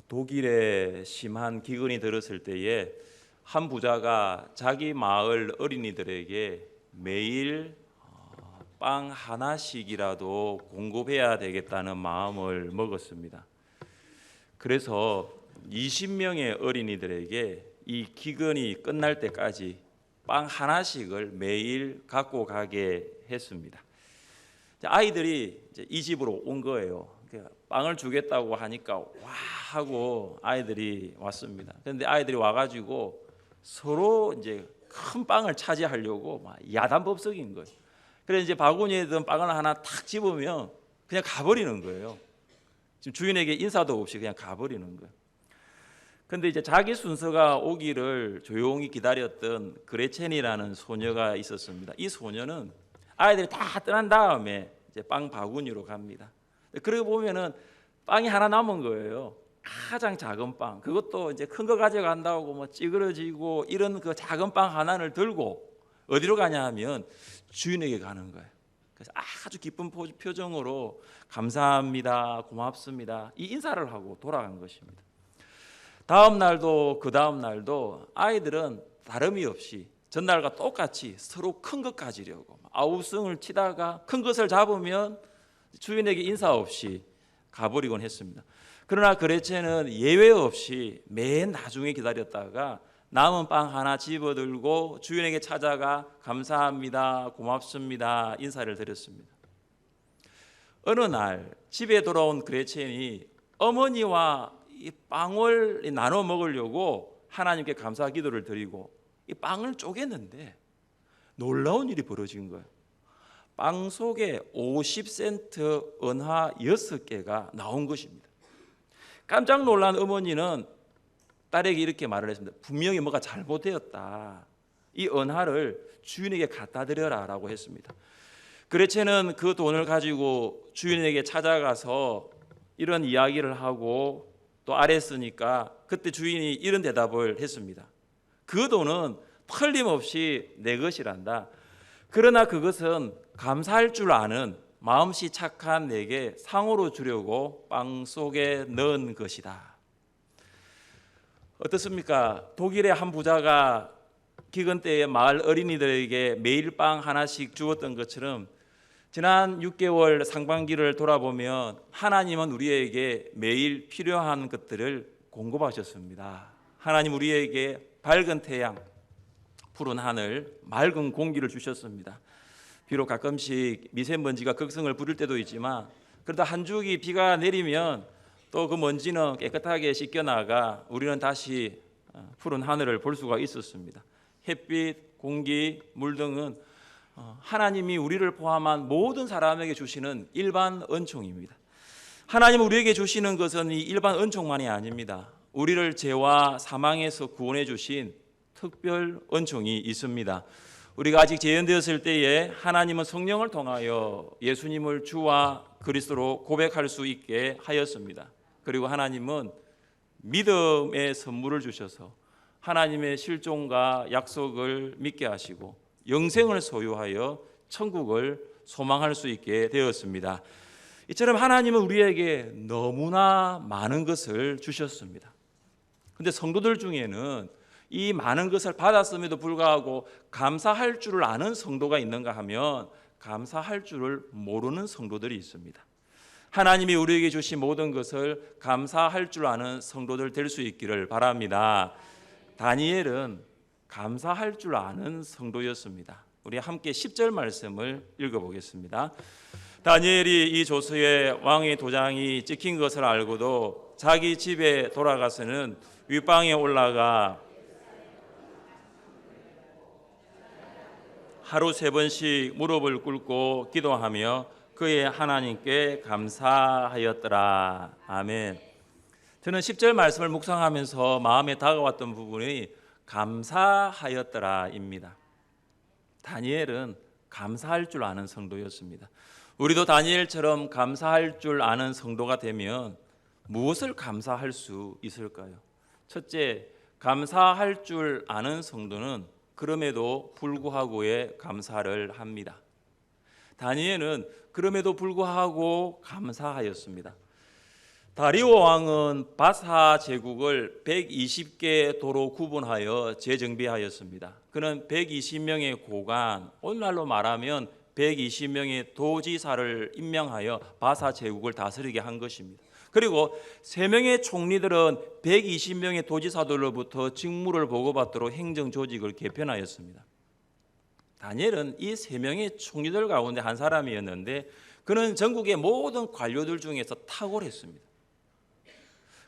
독일에 심한 기근이 들었을 때에 한 부자가 자기 마을 어린이들에게 매일 빵 하나씩이라도 공급해야 되겠다는 마음을 먹었습니다. 그래서 20명의 어린이들에게 이 기근이 끝날 때까지 빵 하나씩을 매일 갖고 가게 했습니다. 아이들이 이 집으로 온 거예요. 빵을 주겠다고 하니까 와 하고 아이들이 왔습니다. 그런데 아이들이 와가지고 서로 이제 큰 빵을 차지하려고 막 야단법석인 거예요. 그래서 이제 바구니에 든 빵을 하나 탁 집으면 그냥 가버리는 거예요. 지금 주인에게 인사도 없이 그냥 가버리는 거예요. 근데 이제 자기 순서가 오기를 조용히 기다렸던 그레첸이라는 소녀가 있었습니다. 이 소녀는 아이들이 다 떠난 다음에 이제 빵 바구니로 갑니다. 그러고 보면은 빵이 하나 남은 거예요. 가장 작은 빵. 그것도 이제 큰 거 가져간다고 뭐 찌그러지고 이런 그 작은 빵 하나를 들고 어디로 가냐 하면 주인에게 가는 거예요. 그래서 아주 기쁜 표정으로 감사합니다, 고맙습니다 이 인사를 하고 돌아간 것입니다. 다음 날도 그 다음 날도 아이들은 다름이 없이 전날과 똑같이 서로 큰 것 가지려고 아우성을 치다가 큰 것을 잡으면 주인에게 인사 없이 가버리곤 했습니다. 그러나 그레첸은 예외 없이 맨 나중에 기다렸다가 남은 빵 하나 집어들고 주인에게 찾아가 감사합니다, 고맙습니다 인사를 드렸습니다. 어느 날 집에 돌아온 그레첸이 어머니와 이 빵을 나눠 먹으려고 하나님께 감사 기도를 드리고 이 빵을 쪼갰는데 놀라운 일이 벌어진 거예요. 빵 속에 50센트 은하 6개가 나온 것입니다. 깜짝 놀란 어머니는 딸에게 이렇게 말을 했습니다. 분명히 뭐가 잘못되었다. 이 은하를 주인에게 갖다 드려라 라고 했습니다. 그레첸은 그 돈을 가지고 주인에게 찾아가서 이런 이야기를 하고 또 아랬으니까 그때 주인이 이런 대답을 했습니다. 그 돈은 틀림없이 내 것이란다. 그러나 그것은 감사할 줄 아는 마음씨 착한 내게 상으로 주려고 빵 속에 넣은 것이다. 어떻습니까? 독일의 한 부자가 기근 때에 마을 어린이들에게 매일 빵 하나씩 주었던 것처럼 지난 6개월 상반기를 돌아보면 하나님은 우리에게 매일 필요한 것들을 공급하셨습니다. 하나님 우리에게 밝은 태양, 푸른 하늘, 맑은 공기를 주셨습니다. 비록 가끔씩 미세먼지가 극성을 부릴 때도 있지만 그러다 한 주기 비가 내리면 또 그 먼지는 깨끗하게 씻겨나가 우리는 다시 푸른 하늘을 볼 수가 있었습니다. 햇빛, 공기, 물 등은 하나님이 우리를 포함한 모든 사람에게 주시는 일반 은총입니다. 하나님 우리에게 주시는 것은 이 일반 은총만이 아닙니다. 우리를 죄와 사망에서 구원해 주신 특별 은총이 있습니다. 우리가 아직 죄인되었을 때에 하나님은 성령을 통하여 예수님을 주와 그리스도로 고백할 수 있게 하였습니다. 그리고 하나님은 믿음의 선물을 주셔서 하나님의 실존과 약속을 믿게 하시고 영생을 소유하여 천국을 소망할 수 있게 되었습니다. 이처럼 하나님은 우리에게 너무나 많은 것을 주셨습니다. 그런데 성도들 중에는 이 많은 것을 받았음에도 불구하고 감사할 줄을 아는 성도가 있는가 하면 감사할 줄을 모르는 성도들이 있습니다. 하나님이 우리에게 주신 모든 것을 감사할 줄 아는 성도들 될 수 있기를 바랍니다. 다니엘은 감사할 줄 아는 성도였습니다. 우리 함께 10절 말씀을 읽어보겠습니다. 다니엘이 이 조서에 왕의 도장이 찍힌 것을 알고도 자기 집에 돌아가서는 윗방에 올라가 하루 3번씩 무릎을 꿇고 기도하며 그의 하나님께 감사하였더라. 아멘. 저는 10절 말씀을 묵상하면서 마음에 다가왔던 부분이 감사하였더라입니다. 다니엘은 감사할 줄 아는 성도였습니다. 우리도 다니엘처럼 감사할 줄 아는 성도가 되면 무엇을 감사할 수 있을까요? 첫째, 감사할 줄 아는 성도는 그럼에도 불구하고의 감사를 합니다. 다니엘은 그럼에도 불구하고 감사하였습니다. 다리오 왕은 바사 제국을 120개 도로 구분하여 재정비하였습니다. 그는 120명의 고관, 오늘날로 말하면 120명의 도지사를 임명하여 바사 제국을 다스리게 한 것입니다. 그리고 3명의 총리들은 120명의 도지사들로부터 직무를 보고받도록 행정 조직을 개편하였습니다. 다니엘은 이 3명의 총리들 가운데 한 사람이었는데 그는 전국의 모든 관료들 중에서 탁월했습니다.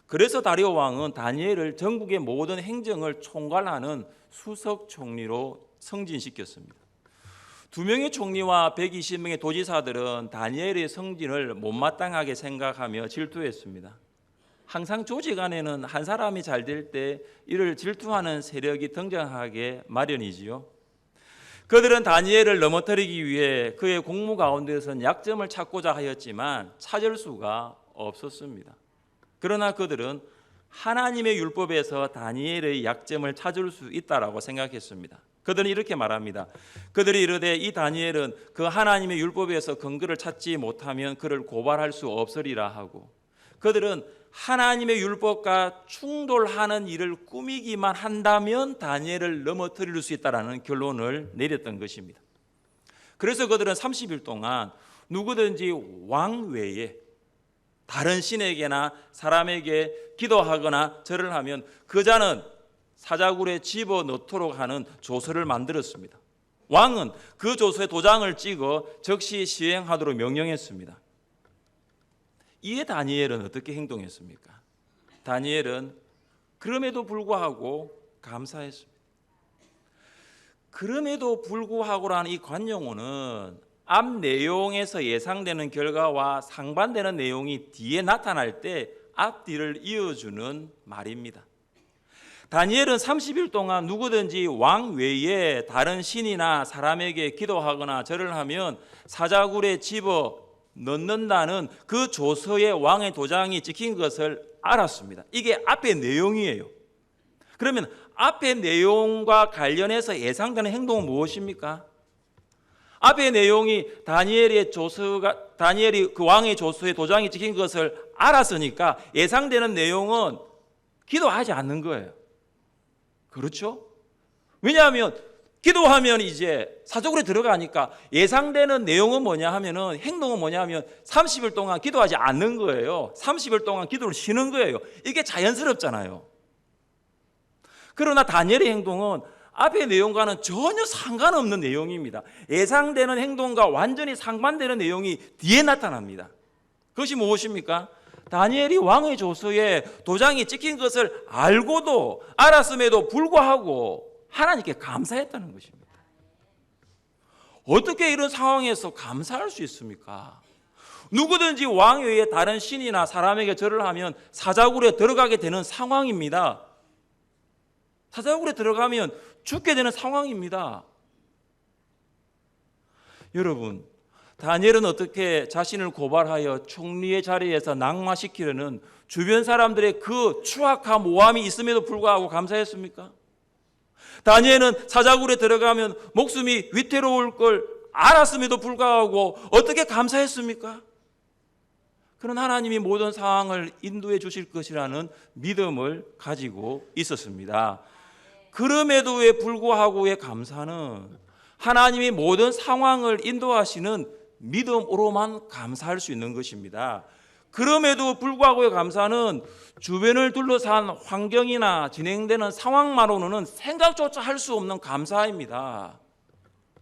그래서 다리오 왕은 다니엘을 전국의 모든 행정을 총괄하는 수석 총리로 승진시켰습니다. 2명의 총리와 120명의 도지사들은 다니엘의 승진을 못마땅하게 생각하며 질투했습니다. 항상 조직 안에는 한 사람이 잘 될 때 이를 질투하는 세력이 등장하게 마련이지요. 그들은 다니엘을 넘어뜨리기 위해 그의 공무 가운데서는 약점을 찾고자 하였지만 찾을 수가 없었습니다. 그러나 그들은 하나님의 율법에서 다니엘의 약점을 찾을 수 있다라고 생각했습니다. 그들은 이렇게 말합니다. 그들이 이르되 이 다니엘은 그 하나님의 율법에서 근거를 찾지 못하면 그를 고발할 수 없으리라 하고, 그들은 하나님의 율법과 충돌하는 일을 꾸미기만 한다면 다니엘을 넘어뜨릴 수 있다라는 결론을 내렸던 것입니다. 그래서 그들은 30일 동안 누구든지 왕 외에 다른 신에게나 사람에게 기도하거나 절을 하면 그 자는 사자굴에 집어넣도록 하는 조서를 만들었습니다. 왕은 그 조서에 도장을 찍어 즉시 시행하도록 명령했습니다. 이에 다니엘은 어떻게 행동했습니까? 다니엘은 그럼에도 불구하고 감사했습니다. 그럼에도 불구하고라는 이 관용어는 앞 내용에서 예상되는 결과와 상반되는 내용이 뒤에 나타날 때 앞뒤를 이어주는 말입니다. 다니엘은 30일 동안 누구든지 왕 외에 다른 신이나 사람에게 기도하거나 절을 하면 사자굴에 집어 넣는다는 그 조서에 왕의 도장이 찍힌 것을 알았습니다. 이게 앞의 내용이에요. 그러면 앞의 내용과 관련해서 예상되는 행동은 무엇입니까? 앞의 내용이 다니엘이 그 왕의 조서에 도장이 찍힌 것을 알았으니까 예상되는 내용은 기도하지 않는 거예요. 그렇죠? 왜냐하면 기도하면 이제 사적으로 들어가니까 예상되는 내용은 뭐냐 하면은, 행동은 뭐냐 하면 30일 동안 기도하지 않는 거예요. 30일 동안 기도를 쉬는 거예요. 이게 자연스럽잖아요. 그러나 다니엘의 행동은 앞의 내용과는 전혀 상관없는 내용입니다. 예상되는 행동과 완전히 상반되는 내용이 뒤에 나타납니다. 그것이 무엇입니까? 다니엘이 왕의 조서에 도장이 찍힌 것을 알고도, 알았음에도 불구하고 하나님께 감사했다는 것입니다. 어떻게 이런 상황에서 감사할 수 있습니까? 누구든지 왕 외에 다른 신이나 사람에게 절을 하면 사자굴에 들어가게 되는 상황입니다. 사자굴에 들어가면 죽게 되는 상황입니다. 여러분, 다니엘은 어떻게 자신을 고발하여 총리의 자리에서 낙마시키려는 주변 사람들의 그 추악한 모함이 있음에도 불구하고 감사했습니까? 다니엘은 사자굴에 들어가면 목숨이 위태로울 걸 알았음에도 불구하고 어떻게 감사했습니까? 그런 하나님이 모든 상황을 인도해 주실 것이라는 믿음을 가지고 있었습니다. 그럼에도 불구하고의 감사는 하나님이 모든 상황을 인도하시는 믿음으로만 감사할 수 있는 것입니다. 그럼에도 불구하고의 감사는 주변을 둘러싼 환경이나 진행되는 상황만으로는 생각조차 할 수 없는 감사입니다.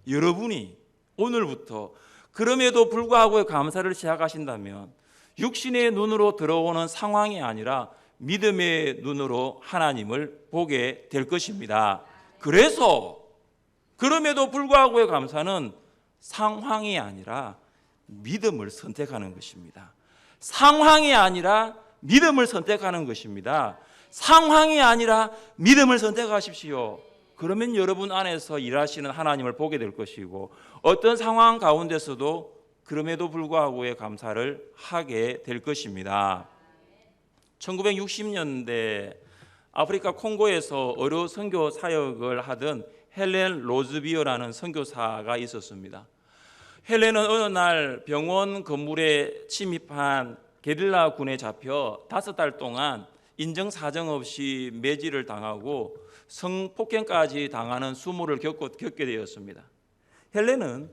여러분이 오늘부터 그럼에도 불구하고의 감사를 시작하신다면 육신의 눈으로 들어오는 상황이 아니라 믿음의 눈으로 하나님을 보게 될 것입니다. 그래서 그럼에도 불구하고의 감사는 상황이 아니라 믿음을 선택하는 것입니다. 상황이 아니라 믿음을 선택하는 것입니다. 상황이 아니라 믿음을 선택하십시오. 그러면 여러분 안에서 일하시는 하나님을 보게 될 것이고, 어떤 상황 가운데서도 그럼에도 불구하고의 감사를 하게 될 것입니다. 1960년대 아프리카 콩고에서 의료 선교 사역을 하던 헬렌 로즈비어라는 선교사가 있었습니다. 헬렌은 어느 날 병원 건물에 침입한 게릴라 군에 잡혀 5달 동안 인정사정 없이 매질을 당하고 성폭행까지 당하는 수모를 겪게 되었습니다. 헬렌은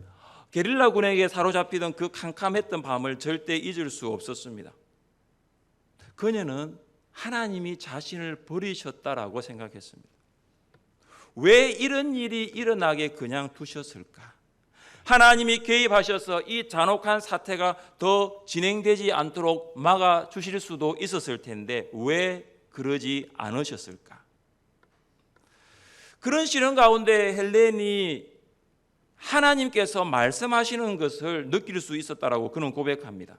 게릴라 군에게 사로잡히던 그 캄캄했던 밤을 절대 잊을 수 없었습니다. 그녀는 하나님이 자신을 버리셨다라고 생각했습니다. 왜 이런 일이 일어나게 그냥 두셨을까? 하나님이 개입하셔서 이 잔혹한 사태가 더 진행되지 않도록 막아주실 수도 있었을 텐데 왜 그러지 않으셨을까? 그런 시련 가운데 헬렌이 하나님께서 말씀하시는 것을 느낄 수 있었다라고 그는 고백합니다.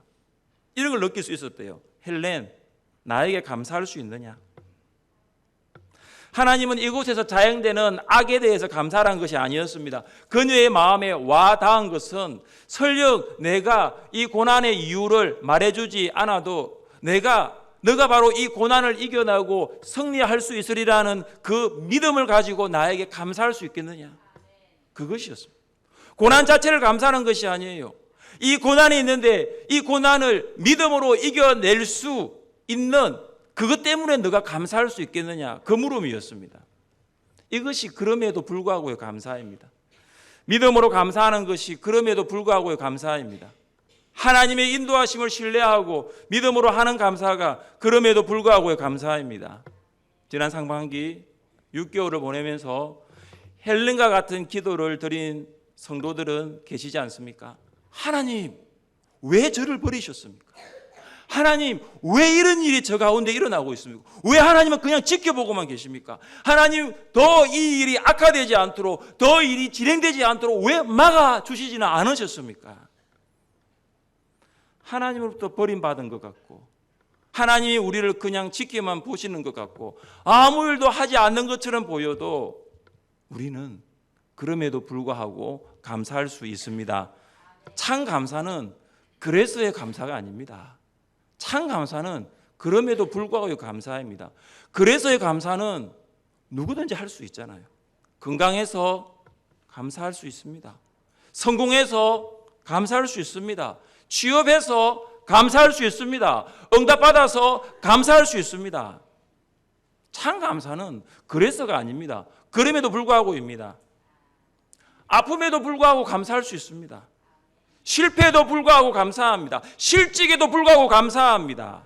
이런 걸 느낄 수 있었대요. 헬렌, 나에게 감사할 수 있느냐? 하나님은 이곳에서 자행되는 악에 대해서 감사한 것이 아니었습니다. 그녀의 마음에 와 닿은 것은 설령 내가 이 고난의 이유를 말해주지 않아도 너가 바로 이 고난을 이겨내고 승리할 수 있으리라는 그 믿음을 가지고 나에게 감사할 수 있겠느냐? 그것이었습니다. 고난 자체를 감사하는 것이 아니에요. 이 고난이 있는데 이 고난을 믿음으로 이겨낼 수 있는 그것 때문에 너가 감사할 수 있겠느냐? 그 물음이었습니다. 이것이 그럼에도 불구하고의 감사입니다. 믿음으로 감사하는 것이 그럼에도 불구하고의 감사입니다. 하나님의 인도하심을 신뢰하고 믿음으로 하는 감사가 그럼에도 불구하고의 감사입니다. 지난 상반기 6개월을 보내면서 헬렌과 같은 기도를 드린 성도들은 계시지 않습니까? 하나님, 왜 저를 버리셨습니까? 하나님, 왜 이런 일이 저 가운데 일어나고 있습니까? 왜 하나님은 그냥 지켜보고만 계십니까? 하나님, 더 이 일이 악화되지 않도록, 더 일이 진행되지 않도록 왜 막아주시지는 않으셨습니까? 하나님으로부터 버림받은 것 같고, 하나님이 우리를 그냥 지켜만 보시는 것 같고, 아무 일도 하지 않는 것처럼 보여도 우리는 그럼에도 불구하고 감사할 수 있습니다. 참 감사는 그래서의 감사가 아닙니다. 참 감사는 그럼에도 불구하고 감사입니다. 그래서의 감사는 누구든지 할 수 있잖아요. 건강해서 감사할 수 있습니다. 성공해서 감사할 수 있습니다. 취업해서 감사할 수 있습니다. 응답받아서 감사할 수 있습니다. 참 감사는 그래서가 아닙니다. 그럼에도 불구하고입니다. 아픔에도 불구하고 감사할 수 있습니다. 실패에도 불구하고 감사합니다. 실직에도 불구하고 감사합니다.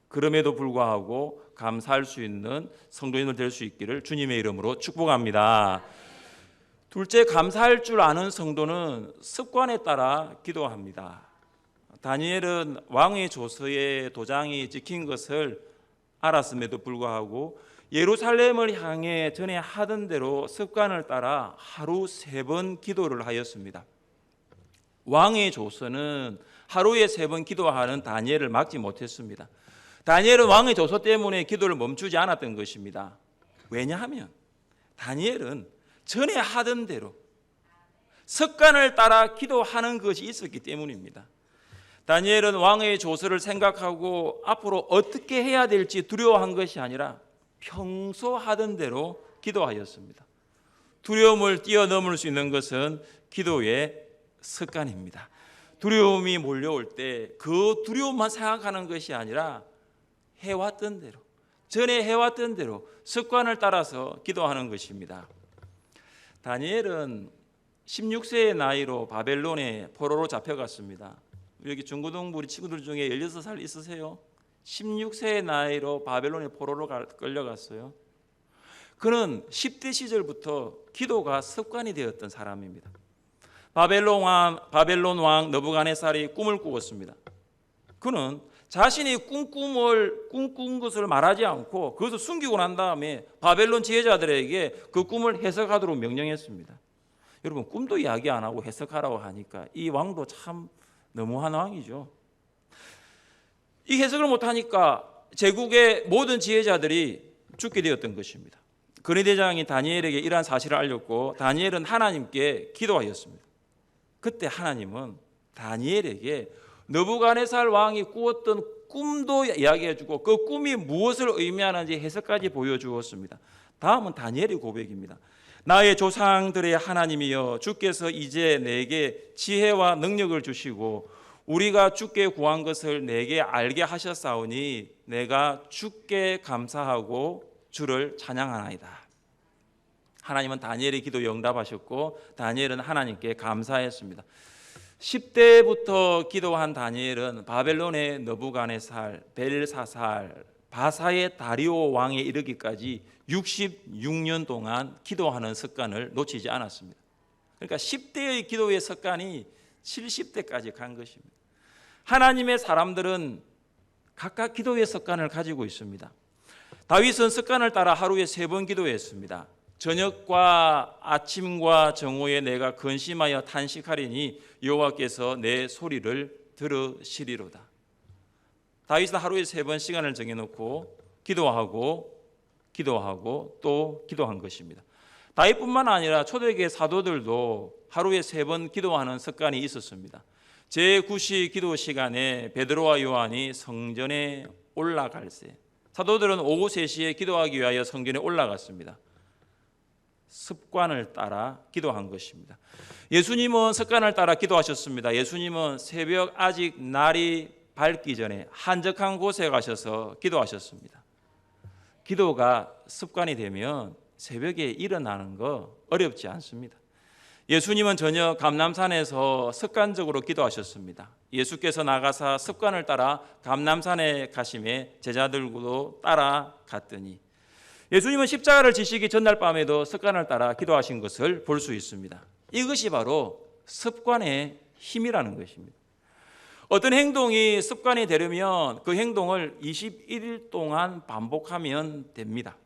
그럼에도 불구하고 감사할 수 있는 성도님들 될 수 있기를 주님의 이름으로 축복합니다. 둘째, 감사할 줄 아는 성도는 습관에 따라 기도합니다. 다니엘은 왕의 조서에 도장이 찍힌 것을 알았음에도 불구하고 예루살렘을 향해 전에 하던 대로 습관을 따라 하루 3번 기도를 하였습니다. 왕의 조서는 하루에 3번 기도하는 다니엘을 막지 못했습니다. 다니엘은 왕의 조서 때문에 기도를 멈추지 않았던 것입니다. 왜냐하면 다니엘은 전에 하던 대로 습관을 따라 기도하는 것이 있었기 때문입니다. 다니엘은 왕의 조서를 생각하고 앞으로 어떻게 해야 될지 두려워한 것이 아니라 평소 하던 대로 기도하였습니다. 두려움을 뛰어넘을 수 있는 것은 기도의 습관입니다. 두려움이 몰려올 때 그 두려움만 생각하는 것이 아니라 해왔던 대로, 전에 해왔던 대로 습관을 따라서 기도하는 것입니다. 다니엘은 16세의 나이로 바벨론의 포로로 잡혀갔습니다. 여기 중고등부 우리 친구들 중에 16살 있으세요? 16세의 나이로 바벨론의 포로로 끌려갔어요. 그는 10대 시절부터 기도가 습관이 되었던 사람입니다. 바벨론 왕 느부갓네살이 꿈을 꾸었습니다. 그는 자신이 꿈꾼 것을 말하지 않고 그것을 숨기고 난 다음에 바벨론 지혜자들에게 그 꿈을 해석하도록 명령했습니다. 여러분, 꿈도 이야기 안 하고 해석하라고 하니까 이 왕도 참 너무한 왕이죠. 이 해석을 못하니까 제국의 모든 지혜자들이 죽게 되었던 것입니다. 근위대장이 다니엘에게 이러한 사실을 알렸고 다니엘은 하나님께 기도하였습니다. 그때 하나님은 다니엘에게 느부갓네살 왕이 꾸었던 꿈도 이야기해주고 그 꿈이 무엇을 의미하는지 해석까지 보여주었습니다. 다음은 다니엘의 고백입니다. 나의 조상들의 하나님이여, 주께서 이제 내게 지혜와 능력을 주시고 우리가 주께 구한 것을 내게 알게 하셨사오니 내가 주께 감사하고 주를 찬양하나이다. 하나님은 다니엘의 기도에 응답하셨고 다니엘은 하나님께 감사했습니다. 10대부터 기도한 다니엘은 바벨론의 느부갓네살, 벨사살, 바사의 다리오 왕에 이르기까지 66년 동안 기도하는 습관을 놓치지 않았습니다. 그러니까 10대의 기도의 습관이 70대까지 간 것입니다. 하나님의 사람들은 각각 기도의 습관을 가지고 있습니다. 다윗은 습관을 따라 하루에 3번 기도했습니다. 저녁과 아침과 정오에 내가 근심하여 탄식하리니 여호와께서 내 소리를 들으시리로다. 다윗은 하루에 3번 시간을 정해놓고 기도하고 또 기도한 것입니다. 다윗뿐만 아니라 초대교회 사도들도 하루에 3번 기도하는 습관이 있었습니다. 제9시 기도 시간에 베드로와 요한이 성전에 올라갈 때 사도들은 오후 3시에 기도하기 위하여 성전에 올라갔습니다. 습관을 따라 기도한 것입니다. 예수님은 습관을 따라 기도하셨습니다. 예수님은 새벽 아직 날이 밝기 전에 한적한 곳에 가셔서 기도하셨습니다. 기도가 습관이 되면 새벽에 일어나는 거 어렵지 않습니다. 예수님은 저녁 감람산에서 습관적으로 기도하셨습니다. 예수께서 나가사 습관을 따라 감람산에 가심에 제자들도 따라갔더니 예수님은 십자가를 지시기 전날 밤에도 습관을 따라 기도하신 것을 볼 수 있습니다. 이것이 바로 습관의 힘이라는 것입니다. 어떤 행동이 습관이 되려면 그 행동을 21일 동안 반복하면 됩니다.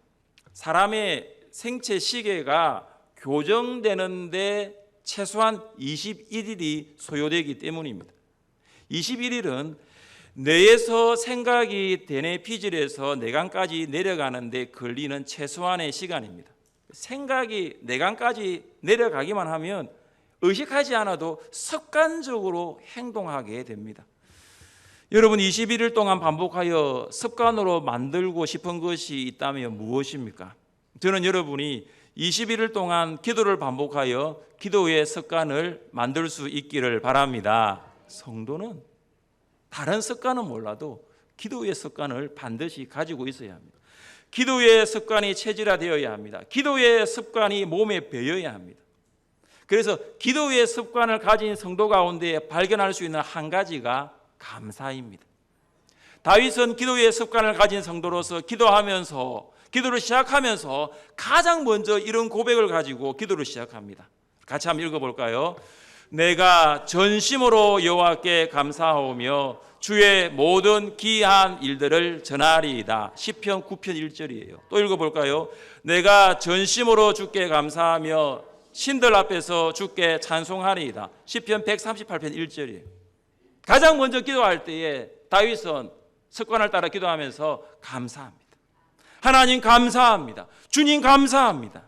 사람의 생체 시계가 교정되는데 최소한 21일이 소요되기 때문입니다. 21일은 뇌에서 생각이 대뇌 피질에서 뇌관까지 내려가는데 걸리는 최소한의 시간입니다. 생각이 뇌관까지 내려가기만 하면 의식하지 않아도 습관적으로 행동하게 됩니다. 여러분 21일 동안 반복하여 습관으로 만들고 싶은 것이 있다면 무엇입니까? 저는 여러분이 21일 동안 기도를 반복하여 기도의 습관을 만들 수 있기를 바랍니다. 성도는 다른 습관은 몰라도 기도의 습관을 반드시 가지고 있어야 합니다. 기도의 습관이 체질화되어야 합니다. 기도의 습관이 몸에 배어야 합니다. 그래서 기도의 습관을 가진 성도 가운데 발견할 수 있는 한 가지가 감사입니다. 다윗은 기도의 습관을 가진 성도로서 기도를 시작하면서 가장 먼저 이런 고백을 가지고 기도를 시작합니다. 같이 한번 읽어볼까요? 내가 전심으로 여호와께 감사하오며 주의 모든 기이한 일들을 전하리이다. 시편 9편 1절이에요. 또 읽어볼까요? 내가 전심으로 주께 감사하며 신들 앞에서 주께 찬송하리이다. 시편 138편 1절이에요. 가장 먼저 기도할 때에 다윗은 습관을 따라 기도하면서 감사합니다. 하나님 감사합니다. 주님 감사합니다.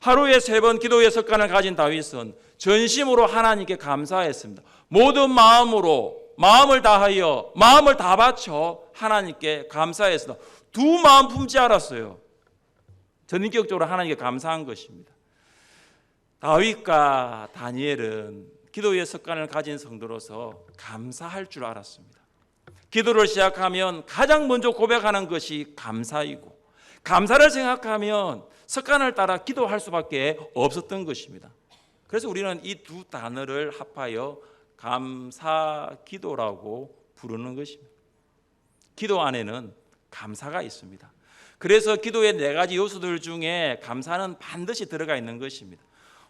하루에 3번 기도의 습관을 가진 다윗은 전심으로 하나님께 감사했습니다. 모든 마음을 다하여 마음을 다 바쳐 하나님께 감사했습니다. 두 마음 품지 않았어요. 전인격적으로 하나님께 감사한 것입니다. 다윗과 다니엘은 기도의 습관을 가진 성도로서 감사할 줄 알았습니다. 기도를 시작하면 가장 먼저 고백하는 것이 감사이고 감사를 생각하면 습관을 따라 기도할 수밖에 없었던 것입니다. 그래서 우리는 이 두 단어를 합하여 감사기도라고 부르는 것입니다. 기도 안에는 감사가 있습니다. 그래서 기도의 4가지 요소들 중에 감사는 반드시 들어가 있는 것입니다.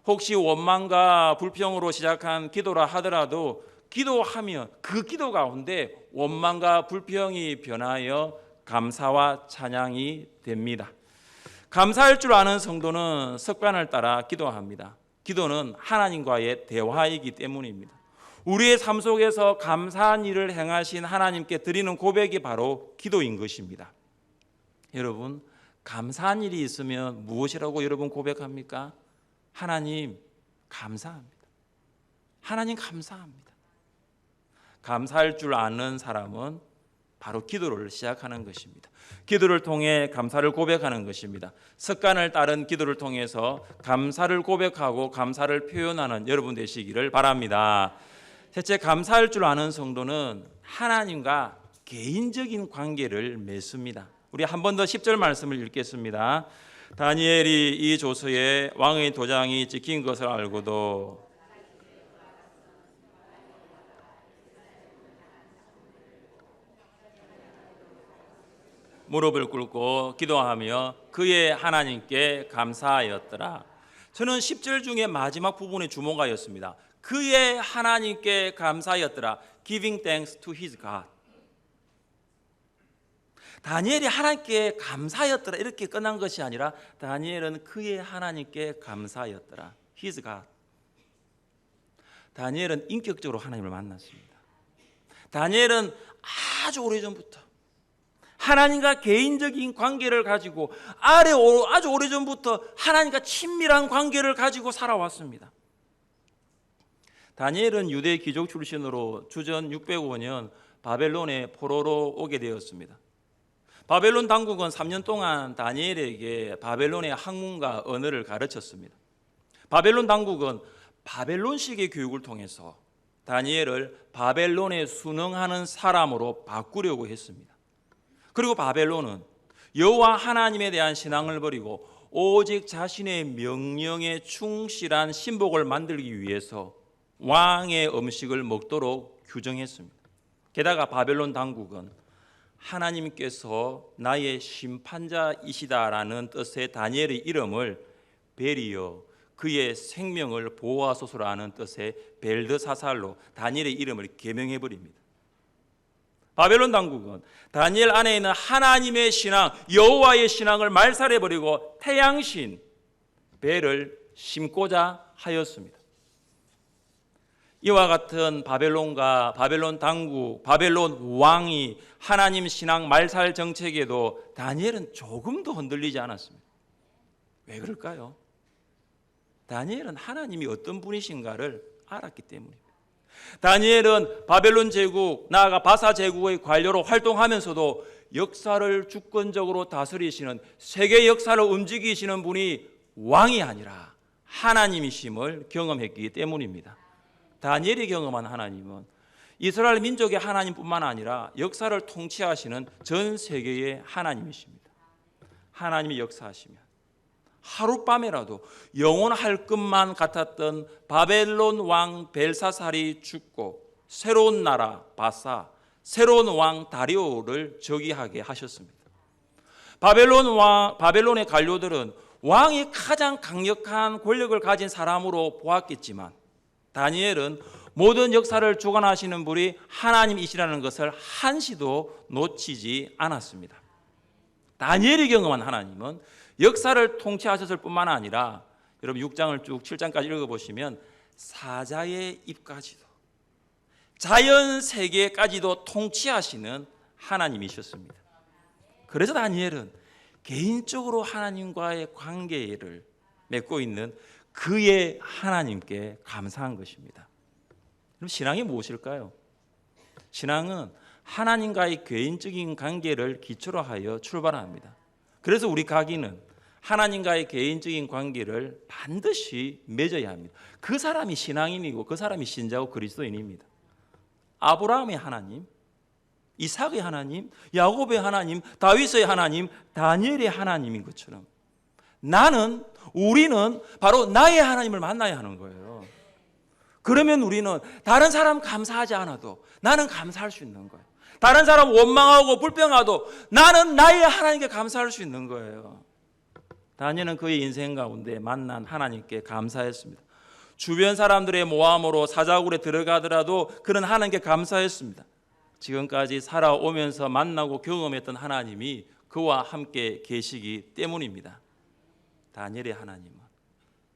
혹시 원망과 불평으로 시작한 기도라 하더라도 기도하면 그 기도 가운데 원망과 불평이 변하여 감사와 찬양이 됩니다. 감사할 줄 아는 성도는 습관을 따라 기도합니다. 기도는 하나님과의 대화이기 때문입니다. 우리의 삶 속에서 감사한 일을 행하신 하나님께 드리는 고백이 바로 기도인 것입니다. 여러분, 감사한 일이 있으면 무엇이라고 여러분 고백합니까? 하나님 감사합니다. 하나님 감사합니다. 감사할 줄 아는 사람은 바로 기도를 시작하는 것입니다. 기도를 통해 감사를 고백하는 것입니다. 습관을 따른 기도를 통해서 감사를 고백하고 감사를 표현하는 여러분 되시기를 바랍니다. 셋째, 감사할 줄 아는 성도는 하나님과 개인적인 관계를 맺습니다. 우리 한 번 더 10절 말씀을 읽겠습니다. 다니엘이 이 조서에 왕의 도장이 찍힌 것을 알고도 무릎을 꿇고 기도하며 그의 하나님께 감사하였더라. 저는 10절 중에 마지막 부분에 주목하였습니다. 그의 하나님께 감사하였더라. Giving thanks to his God. 다니엘이 하나님께 감사하였더라 이렇게 끝난 것이 아니라 다니엘은 그의 하나님께 감사하였더라. His God. 다니엘은 인격적으로 하나님을 만났습니다. 다니엘은 아주 오래전부터 하나님과 개인적인 관계를 가지고 아주 오래전부터 하나님과 친밀한 관계를 가지고 살아왔습니다. 다니엘은 유대 귀족 출신으로 주전 605년 바벨론의 포로로 오게 되었습니다. 바벨론 당국은 3년 동안 다니엘에게 바벨론의 학문과 언어를 가르쳤습니다. 바벨론 당국은 바벨론식의 교육을 통해서 다니엘을 바벨론에 순응하는 사람으로 바꾸려고 했습니다. 그리고 바벨론은 여호와 하나님에 대한 신앙을 버리고 오직 자신의 명령에 충실한 신복을 만들기 위해서 왕의 음식을 먹도록 규정했습니다. 게다가 바벨론 당국은 하나님께서 나의 심판자이시다라는 뜻의 다니엘의 이름을 벨이여 그의 생명을 보호하소서라는 뜻의 벨드사살로 다니엘의 이름을 개명해 버립니다. 바벨론 당국은 다니엘 안에 있는 하나님의 신앙, 여호와의 신앙을 말살해 버리고 태양신 벨을 심고자 하였습니다. 이와 같은 바벨론과 바벨론 당국, 바벨론 왕이 하나님 신앙 말살 정책에도 다니엘은 조금도 흔들리지 않았습니다. 왜 그럴까요? 다니엘은 하나님이 어떤 분이신가를 알았기 때문입니다. 다니엘은 바벨론 제국, 나아가 바사 제국의 관료로 활동하면서도 역사를 주권적으로 다스리시는 세계 역사를 움직이시는 분이 왕이 아니라 하나님이심을 경험했기 때문입니다. 다니엘이 경험한 하나님은 이스라엘 민족의 하나님뿐만 아니라 역사를 통치하시는 전 세계의 하나님이십니다. 하나님이 역사하시면 하룻밤에라도 영원할 것만 같았던 바벨론 왕 벨사살이 죽고 새로운 나라 바사, 새로운 왕 다리오를 즉위하게 하셨습니다. 바벨론의 관료들은 왕이 가장 강력한 권력을 가진 사람으로 보았겠지만 다니엘은 모든 역사를 주관하시는 분이 하나님이시라는 것을 한시도 놓치지 않았습니다. 다니엘이 경험한 하나님은 역사를 통치하셨을 뿐만 아니라 여러분 6장을 쭉 7장까지 읽어보시면 사자의 입까지도 자연 세계까지도 통치하시는 하나님이셨습니다. 그래서 다니엘은 개인적으로 하나님과의 관계를 맺고 있는 그의 하나님께 감사한 것입니다. 그럼 신앙이 무엇일까요? 신앙은 하나님과의 개인적인 관계를 기초로 하여 출발합니다. 그래서 우리 각인은 하나님과의 개인적인 관계를 반드시 맺어야 합니다. 그 사람이 신앙인이고 그 사람이 신자고 그리스도인입니다. 아브라함의 하나님, 이삭의 하나님, 야곱의 하나님, 다윗의 하나님, 다니엘의 하나님인 것처럼 우리는 바로 나의 하나님을 만나야 하는 거예요. 그러면 우리는 다른 사람 감사하지 않아도 나는 감사할 수 있는 거예요. 다른 사람 원망하고 불평하도 나는 나의 하나님께 감사할 수 있는 거예요. 다니엘은 그의 인생 가운데 만난 하나님께 감사했습니다. 주변 사람들의 모함으로 사자굴에 들어가더라도 그는 하나님께 감사했습니다. 지금까지 살아오면서 만나고 경험했던 하나님이 그와 함께 계시기 때문입니다. 다니엘의 하나님은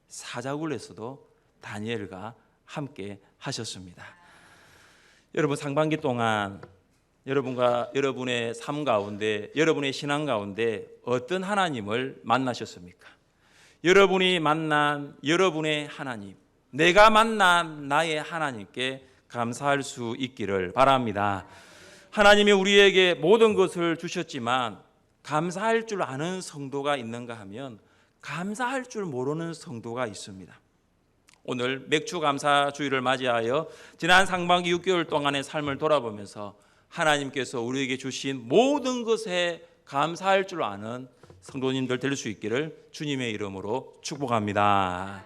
사자굴에서도 다니엘과 함께 하셨습니다. 여러분 상반기 동안 여러분과 여러분의 삶 가운데 여러분의 신앙 가운데 어떤 하나님을 만나셨습니까? 여러분이 만난 여러분의 하나님, 내가 만난 나의 하나님께 감사할 수 있기를 바랍니다. 하나님이 우리에게 모든 것을 주셨지만 감사할 줄 아는 성도가 있는가 하면 감사할 줄 모르는 성도가 있습니다. 오늘 맥주 감사 주일을 맞이하여 지난 상반기 6개월 동안의 삶을 돌아보면서 하나님께서 우리에게 주신 모든 것에 감사할 줄 아는 성도님들 될 수 있기를 주님의 이름으로 축복합니다.